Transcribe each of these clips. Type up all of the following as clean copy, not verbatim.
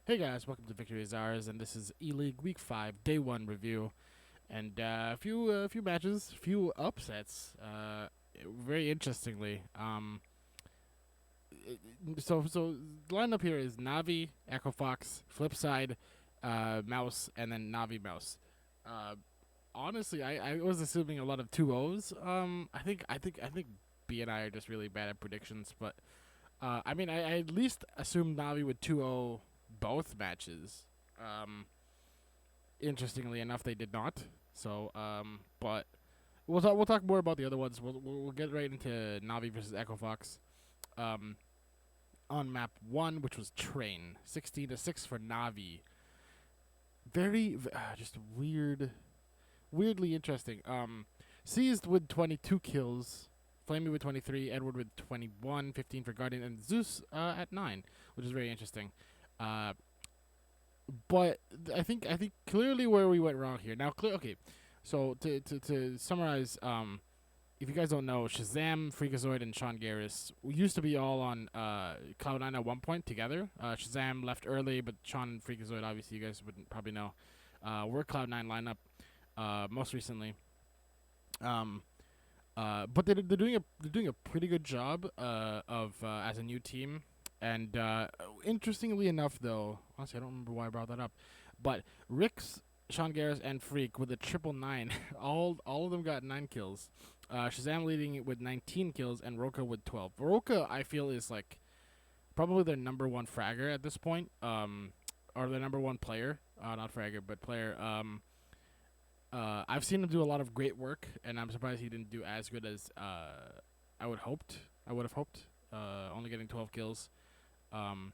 Hey guys, welcome to Victory is Ours, and this is ELeague Week 5 Day 1 review, and a few matches, a few upsets. Very interestingly, so the lineup here is Navi, Echo Fox, Flipside, Mouse, and then Navi Mouse. Uh, Honestly, I was assuming a lot of 2-0s. I think B and I are just really bad at predictions, but I at least assumed Navi would 2-0 both matches. Um, Interestingly enough, they did not. So, but we'll talk more about the other ones. We'll get right into Navi versus Echo Fox. Um, on map 1, which was Train, 16-6 for Navi. Very just weirdly interesting. Seized with 22 kills, Flamey with 23, Edward with 21, 15 for Guardian, and Zeus at 9, which is very interesting. Uh, but I think clearly where we went wrong here. Now, okay. So to summarize, if you guys don't know, Shazam, Freakazoid, and Sean Garris used to be all on Cloud9 at one point together. Shazam left early, but Sean and Freakazoid, obviously, you guys wouldn't probably know, were Cloud9 lineup most recently. Um, but they're doing a pretty good job of as a new team. And interestingly enough, though, honestly, I don't remember why I brought that up, but Rix, Sean Garris, and Freak with a 999, all of them got 9 kills. Shazam leading it with 19 kills, and Roka with 12. Roka, I feel, is like probably their number one fragger at this point, or their number one player, not fragger, but player. I've seen him do a lot of great work, and I'm surprised he didn't do as good as I would hoped. I would have hoped. Only getting 12 kills. Um,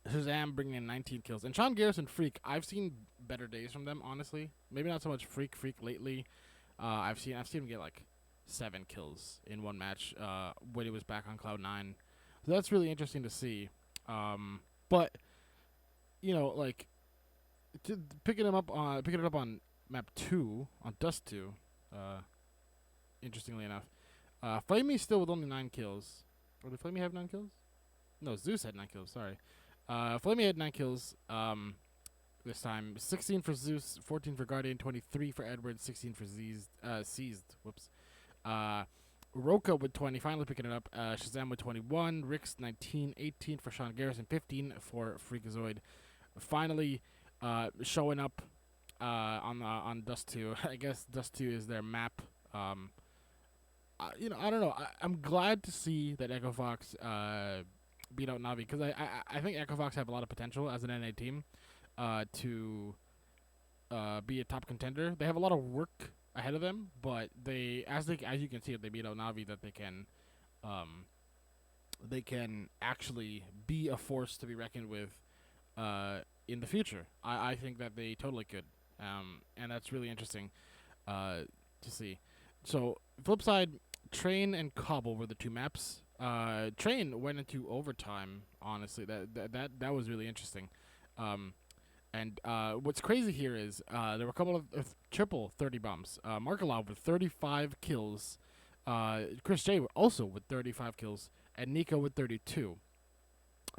Shazam bringing in 19 kills, and Sean Garrison Freak. I've seen better days from them, honestly. Maybe not so much Freak lately. I've seen him get like 7 kills in one match when he was back on Cloud9. So that's really interesting to see. But like picking it up on map 2 on Dust 2. Uh, Interestingly enough, Flamey still with only 9 kills. Or did Flamey have 9 kills? No, Zeus had 9 kills. Sorry. Flamey had 9 kills. This time 16 for Zeus, 14 for Guardian, 23 for Edward, 16 for Seized. Whoops. Roka with 20, finally picking it up. Shazam with 21, Rix 19, 18 for Sean Garrison, 15 for Freakazoid. Finally, showing up on Dust 2. I guess Dust 2 is their map. I don't know. I'm glad to see that Echo Fox beat out Navi, because I think Echo Fox have a lot of potential as an NA team to be a top contender. They have a lot of work ahead of them, but as you can see, if they beat out Navi, that they can actually be a force to be reckoned with in the future. I think that they totally could, and that's really interesting to see. So, flip side, Train and Cobble were the two maps. Train went into overtime. Honestly, that was really interesting. And what's crazy here is there were a couple of triple 30 bombs. Markelov with 35 kills. Chris J also with 35 kills, and Nico with 32.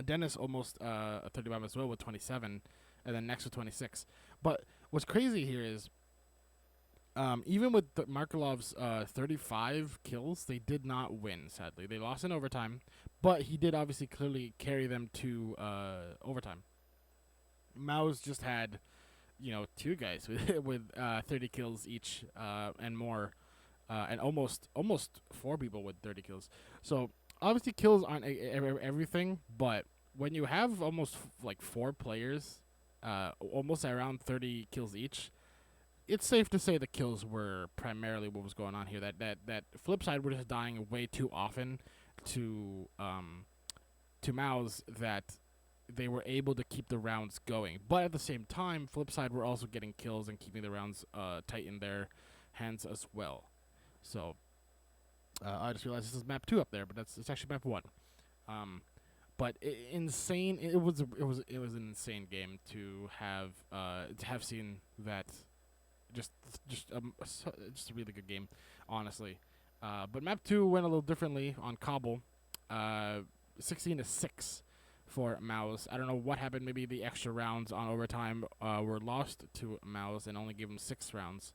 Dennis almost a 30 bomb as well with 27, and then next with 26. But what's crazy here is even with Markelov's 35 kills, they did not win, sadly. They lost in overtime, but he did obviously clearly carry them to overtime. Mao's just had, two guys with 30 kills each and more, and almost 4 people with 30 kills. So obviously kills aren't everything, but when you have almost like 4 players, almost around 30 kills each, it's safe to say the kills were primarily what was going on here. That flip side were just dying way too often to Mao's, that they were able to keep the rounds going. But at the same time, Flipside were also getting kills and keeping the rounds tight in their hands as well. So I just realized this is map 2 up there, but it's actually map 1. But insane! It was an insane game to have seen that. Just a really good game, honestly. But map 2 went a little differently on Cobble. 16-6 for Mouse. I don't know what happened. Maybe the extra rounds on overtime were lost to Mouse and only gave him 6 rounds.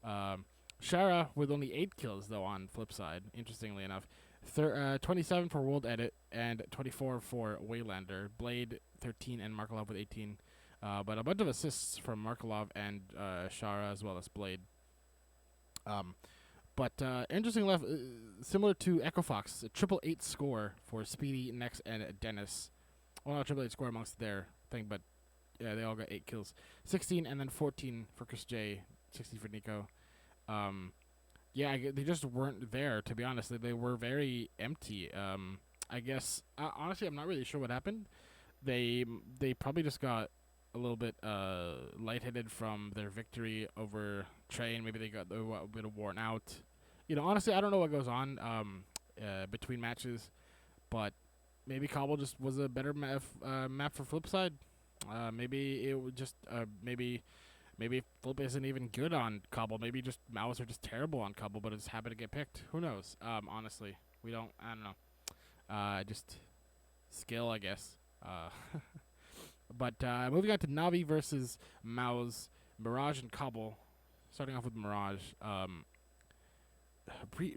Shara with only 8 kills, though, on flip side, interestingly enough. 27 for World Edit and 24 for Waylander. Blade 13 and Markelov with 18. But a bunch of assists from Markelov and Shara as well as Blade. But interesting left, similar to Echo Fox, a 888 score for Speedy, Nex, and Dennis. Well, not 888 score amongst their thing, but yeah, they all got 8 kills. 16 and then 14 for Chris J, 16 for Nico. Yeah, they just weren't there, to be honest. They were very empty. I guess, honestly, I'm not really sure what happened. They probably just got a little bit lightheaded from their victory over Train. Maybe they got a bit worn out. You know, honestly, I don't know what goes on between matches, but maybe Cobble just was a better map for Flipside. Maybe it would just maybe Flip isn't even good on Cobble. Maybe just Mouse are just terrible on Cobble, but it's happy to get picked. Who knows? Honestly, I don't know. Just skill, I guess. But moving on to Navi versus Mouse, Mirage and Cobble. Starting off with Mirage.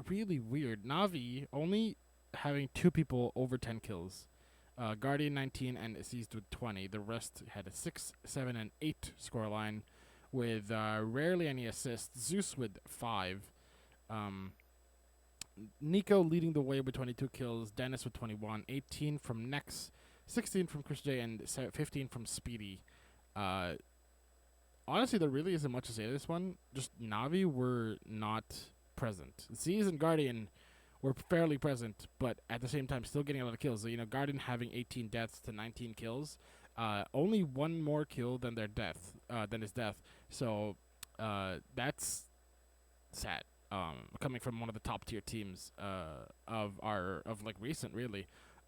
Really weird. Navi only having 2 people over 10 kills. Guardian 19 and Seized with 20. The rest had a 6, 7, and 8 scoreline with rarely any assists. Zeus with 5. Nico leading the way with 22 kills. Dennis with 21. 18 from Nex. 16 from Chris J and 15 from Speedy. Honestly, there really isn't much to say to this one. Just Navi were not present. Z's and Guardian were fairly present, but at the same time still getting a lot of kills. So, you know, Guardian having 18 deaths to 19 kills. Only 1 more kill than his death. So that's sad. Coming from one of the top tier teams of recent, really.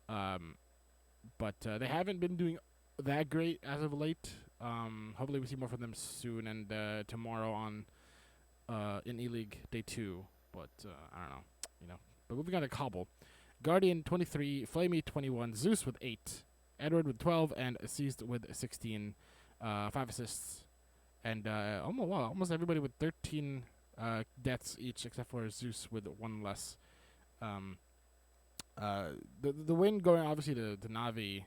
But they haven't been doing that great as of late. Hopefully we see more from them soon and tomorrow on in ELeague Day 2. But I don't know, you know. But moving on to Cobble. Guardian 23, Flamey 21, Zeus with 8, Edward with 12, and Seized with 16. 5 assists. And almost everybody with 13 deaths each except for Zeus with 1 less. The win going obviously to Navi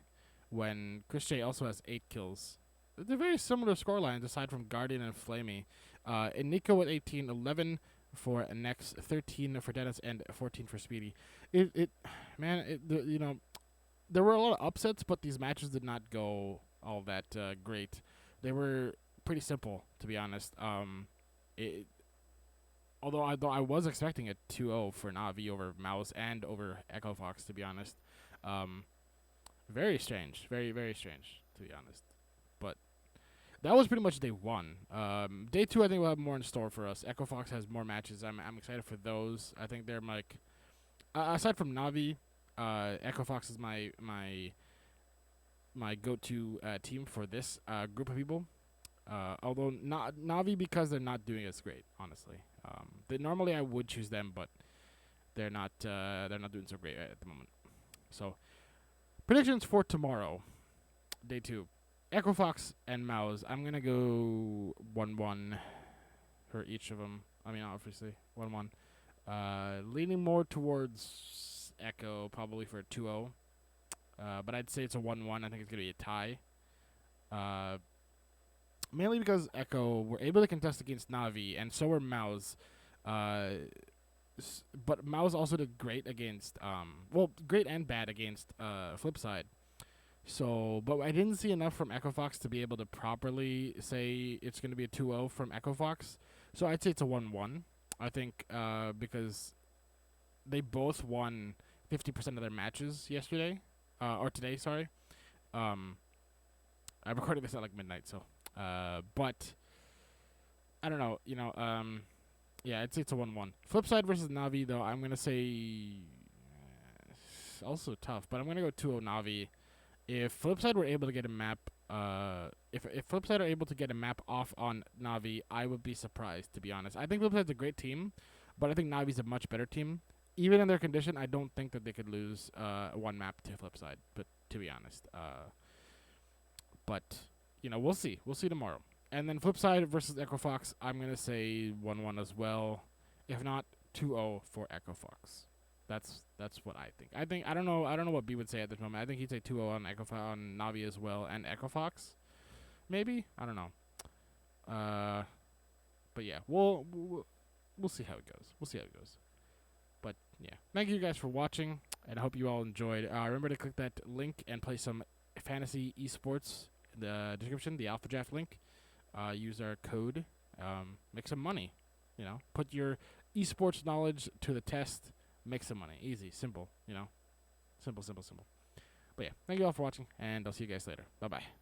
when Chris J also has 8 kills. They're very similar scorelines aside from Guardian and Flamey. And Nico with 18, 11 for Nex, 13 for Dennis, and 14 for Speedy. You know, there were a lot of upsets, but these matches did not go all that great. They were pretty simple, to be honest. Although I was expecting a 2-0 for Navi over Mouse and over Echo Fox, to be honest. Very strange. Very, very strange, to be honest. But that was pretty much day 1. Day 2, I think we'll have more in store for us. Echo Fox has more matches. I'm excited for those. I think they're like... aside from Navi, Echo Fox is my go-to team for this group of people. Although not Navi because they're not doing as great, honestly. Normally I would choose them, but they're not doing so great at the moment. So predictions for tomorrow, day 2, Echo Fox and Mouse. I'm gonna go 1-1 for each of them. I mean, obviously 1-1. Leaning more towards Echo, probably for a 2-0. But I'd say it's a 1-1. I think it's gonna be a tie. Mainly because Echo were able to contest against Navi, and so were Mouse. But Mouse also did great against, great and bad against Flipside. So, but I didn't see enough from Echo Fox to be able to properly say it's going to be a 2-0 from Echo Fox. So I'd say it's a 1-1. I think because they both won 50% of their matches yesterday, or today, sorry. I'm recording this at like midnight, so. But I don't know, you know, yeah, I'd say it's a 1-1. Flipside versus Navi, though, I'm going to say also tough, but I'm going to go 2-0 Navi. If Flipside were able to get a map, if Flipside are able to get a map off on Navi, I would be surprised, to be honest. I think Flipside's a great team, but I think Navi's a much better team. Even in their condition, I don't think that they could lose one map to Flipside. But to be honest. But we'll see. We'll see tomorrow. And then Flipside versus Echo Fox, I'm gonna say 1-1 as well. If not, 2-0 for Echo Fox. That's what I think. I don't know what B would say at this moment. I think he'd say 2-0 on on Navi as well and Echo Fox. Maybe, I don't know. But yeah, we'll see how it goes. We'll see how it goes. But yeah, thank you guys for watching, and I hope you all enjoyed. Remember to click that link and play some fantasy esports in the description, the AlphaDraft link. Use our code. Make some money. Put your esports knowledge to the test. Make some money. Easy, simple. Simple. But yeah, thank you all for watching, and I'll see you guys later. Bye bye.